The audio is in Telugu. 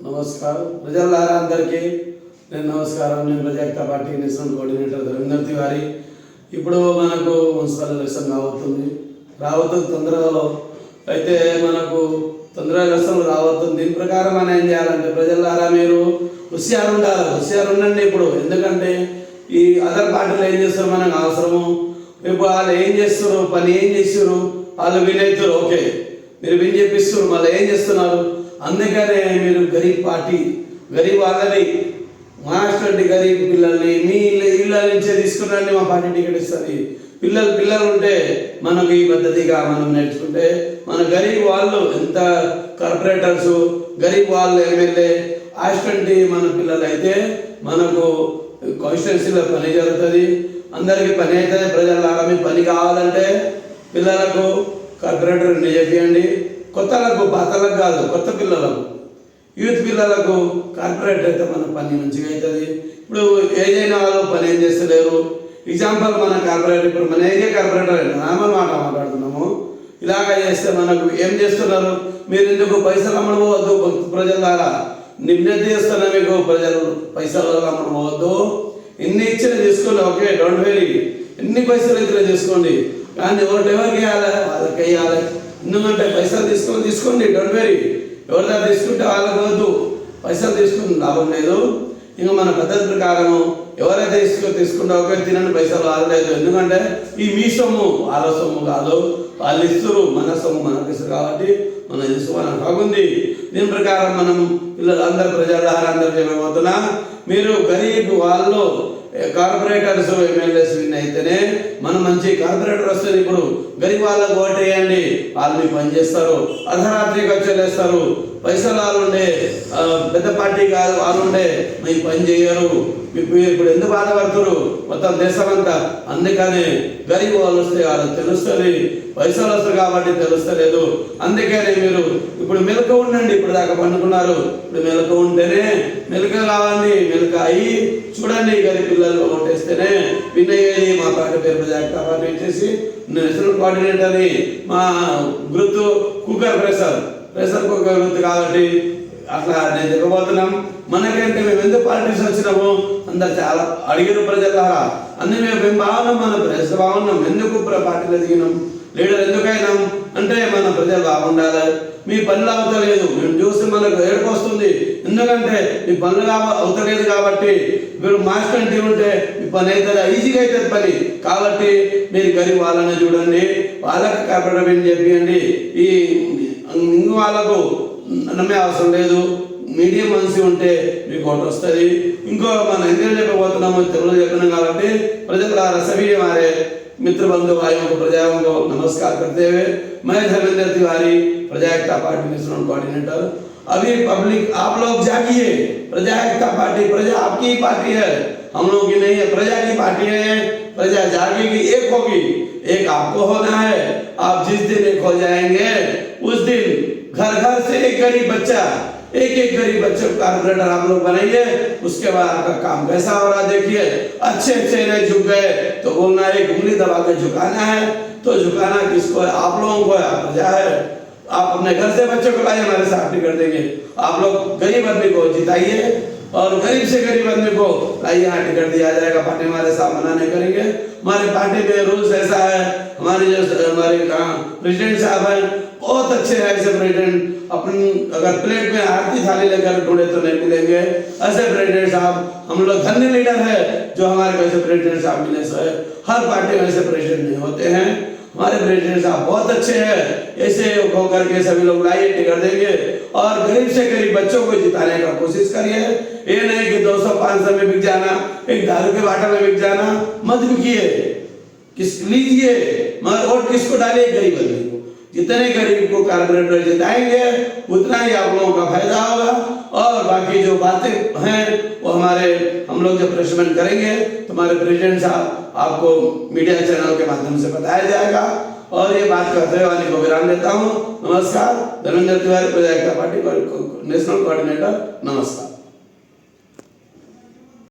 నమస్కారం ప్రజలారా అందరికీ నేను నమస్కారం. నేను Prajakta party national coordinator Dharmender Tiwari. ఇప్పుడు మనకు మున్సిపల్ ఎలక్షన్ రాబోతుంది తొందరలో. అయితే మనకు తొందరగా ఎలక్షన్లు రాబోతుంది. దీని ప్రకారం మనం ఏం చేయాలంటే ప్రజలారా మీరు హుషారు ఉండండి. ఇప్పుడు ఎందుకంటే ఈ అదర్ పార్టీలు ఏం చేస్తారు మనకు అవసరము. ఇప్పుడు వాళ్ళు ఏం చేస్తారు, పని ఏం చేస్తారు, వాళ్ళు విన్ అవుతారు. ఓకే, మీరు విన్ చేపిస్తారు, మళ్ళీ ఏం చేస్తున్నారు. అందుకనే మీరు గరీబ్ వాళ్ళని మాస్టర్ గరీబ్ పిల్లల్ని మీ ఇళ్ళ నుంచే తీసుకురండి. మా పార్టీ టికెట్ ఇస్తుంది. పిల్లలు ఉంటే మనకు ఈ పద్ధతిగా మనం నేర్చుకుంటే మన గరీబ్ వాళ్ళు ఎంత కార్పొరేటర్స్, గరీబ్ వాళ్ళు ఎమ్మెల్యే అసిస్టెంట్ మన పిల్లలు అయితే మనకు కాన్స్టిట్యున్సీలో పని జరుగుతుంది, అందరికీ పని అవుతుంది. ప్రజల మీ పని కావాలంటే పిల్లలకు కార్పొరేటర్ చెప్పండి. కొత్తలకు పాతలకు కాదు, కొత్త పిల్లలకు యూత్ పిల్లలకు కార్పొరేటర్ అయితే మన పని మంచిగా అవుతుంది. ఇప్పుడు ఏదైనా వాళ్ళు పని ఏం చేస్తలేరు. ఎగ్జాంపుల్ మన కార్పొరేటర్, ఇప్పుడు మన ఏరియా కార్పొరేటర్ అండి నార్మల్ మాట మాట్లాడుతున్నాము. ఇలాగ చేస్తే మనకు ఏం చేస్తున్నారు, మీరు ఎందుకు పైసలు అమ్మడపోవద్దు. ప్రజల ద్వారా నిర్ణయిస్తున్నా మీకు ప్రజలు పైసలు అమ్మడపోవద్దు. ఎన్ని ఇచ్చిన తీసుకోండి, ఓకే, డోంట్ వెరీ. ఎన్ని పైసలు ఇచ్చినా తీసుకోండి, కానీ ఎవరికి వేయాలి వాళ్ళకి వేయాలి. ఎందుకంటే పైసలు తీసుకోండి, డోంట్ వెరీ. ఎవరి దగ్గర తీసుకుంటే వాళ్ళకి వద్దు, పైసలు తీసుకుని లాభం లేదు. ఇంకా మన పద్ధతి ప్రకారం ఎవరైతే తీసుకుంటే ఒకే తినండి, పైసలు రాలేదు. ఎందుకంటే ఈ మీ సొమ్ము వాళ్ళ సొమ్ము కాదు, వాళ్ళు ఇస్తారు, మన సొమ్ము మనకు ఇస్తారు. కాబట్టి మనం తీసుకోవాలని కాకుంది. దీని ప్రకారం మనం పిల్లలందరూ ప్రజలందరూ చెప్పబోతున్నా, మీరు గరీబ్ వాళ్ళు కార్పొరేటర్స్ ఎమ్మెల్యేస్ విన్ అయితేనే మనం మంచి కార్పొరేటర్ వస్తుంది. ఇప్పుడు గరీబ్ వాళ్ళకు ఓటు వేయండి, వాళ్ళు మీ పని చేస్తారు. అర్ధరాత్రికి వచ్చేస్తారు. పైసలు వాళ్ళు ఉండే పెద్ద పార్టీ కాదు, వాళ్ళు ఉండే మీ పని చేయరు. ఇప్పుడు ఎందుకు బాధపడుతున్నారు మొత్తం దేశమంతా. అందుకని గరీబ్ వాళ్ళు వస్తే వాళ్ళకి తెలుస్తుంది, పైసలు వస్తారు కాబట్టి తెలుస్తలేదు. అందుకని మీరు ఇప్పుడు మెలక ఉండండి. ఇప్పుడు దాకా పండుకున్నారు, ఇప్పుడు మెలక ఉంటేనే మెలక కావాలి. మెలక అయ్యి చూడండి, గరీబ్ పిల్లలు ఓటేస్తేనే విన్ అయ్యేది. మా పార్టీ పేరు ప్రజాక్తా పార్టీ వచ్చేసి నేషనల్ కోఆర్డినేటర్ని. మా గుర్తు ప్రెషర్ కుక్కర్ గుర్తు కాబట్టి అట్లా నేను చెప్పబోతున్నాం. మనకంటే మేము ఎందుకు పాలిటిక్స్ వచ్చినాము అందరు చాలా అడిగిన ప్రజల అన్ని మేము బాగున్నాం, మన ప్రజలు బాగున్నాం. ఎందుకు పార్టీలో దిగినాం, లీడర్ ఎందుకైనాం అంటే మన ప్రజలు బాగుండాలి. మీ పనులు అవుతలేదు, మేము చూసి మనకు ఏడుపు వస్తుంది. ఎందుకంటే మీ పనులు అవుతలేదు కాబట్టి మీరు మాస్టర్ టీం ఉంటే మీ పని అవుతుంది, ఈజీగా అవుతుంది పని. కాబట్టి మీరు గరీబ్ వాళ్ళని చూడండి, వాళ్ళకి కార్పొరేట్ చెప్పండి. ఈ ఇంకో వాళ్ళకు నమ్మే అవసరం లేదు. మీడియం మనిషి ఉంటే మీకు ఓటు వస్తుంది. ఇంకో మనం ఎందుకు చెప్పబోతున్నామో తెలుగులో చెప్పినాం కాబట్టి प्रजा सभी हमारे मित्र बंधु भाइयों को प्रजाओं को नमस्कार करते हुए मैं धर्मेंद्र तिवारी प्रजा एकता पार्टी नेशनल कोऑर्डिनेटर। अभी पब्लिक आप लोग जागिए, प्रजा एकता पार्टी प्रजा आपकी ही पार्टी है, हम लोग की नहीं है, प्रजा की पार्टी है। प्रजा जागेगी, एक होगी, एक आपको होना है। आप जिस दिन एक हो जाएंगे उस दिन घर घर से एक गरीब बच्चा, एक गरीब बच्चे को कार्पोरेटर आप लोग बनाइए। उसके बाद आपका काम कैसा हो रहा देखिए। अच्छे नहीं झुक गए तो बोलना एक उंगली दबा के झुकाना है, तो झुकाना किसको है, आप लोगों को है, प्रजा है। आप अपने घर से बच्चों को लाइए, हमारे साथ टिकट देंगे। आप लोग गरीब आदमी को जिताइए और गरीब से गरीब आदमी को लाइए, यहाँ टिकट दिया जाएगा। पार्टी हमारे साथ मना नहीं करेंगे। हमारी पार्टी में रूल्स ऐसा है, हमारे प्रेसिडेंट साहब हैं बहुत अच्छे हैं। ऐसे प्रेसिडेंट अपन अगर प्लेट में आरती थाली लेकर ढूंढे तो नहीं मिलेंगे। ऐसे प्रेसिडेंट साहब हम लोग धन्य लीडर है जो हमारे वैसे प्रेसिडेंट साहब मिले। से हर पार्टी में ऐसे प्रेसिडेंट नहीं होते हैं। हमारे प्रेसिडेंट साहब बहुत अच्छे हैं। ऐसे होकर के सभी लोग लाइए, टिकट देंगे और गरीब से गरीब बच्चों को जिताने का कोशिश करिए। ये नहीं कि 200-500 में बिक जाना, एक दारू के बाटल में बिक जाना मत बिकिए। किस लीजिए, मगर वोट किसको डालिए, गरीब आदमी को। जितने गरीब को कार्पोरेटर जिताएंगे उतना ही आप लोगों का फायदा होगा। और बाकी जो बातें हैं वो हम लोग जब प्रेसमेंट करेंगे तो हमारे प्रेसिडेंट साहब आपको मीडिया चैनल के माध्यम से बताया जाएगा। और ये बात करते हुए वाणी को विराम देता हूँ। नमस्कार, धर्मेंद्र तिवारी, प्रजा एकता पार्टी नेशनल कोऑर्डिनेटर। नमस्कार।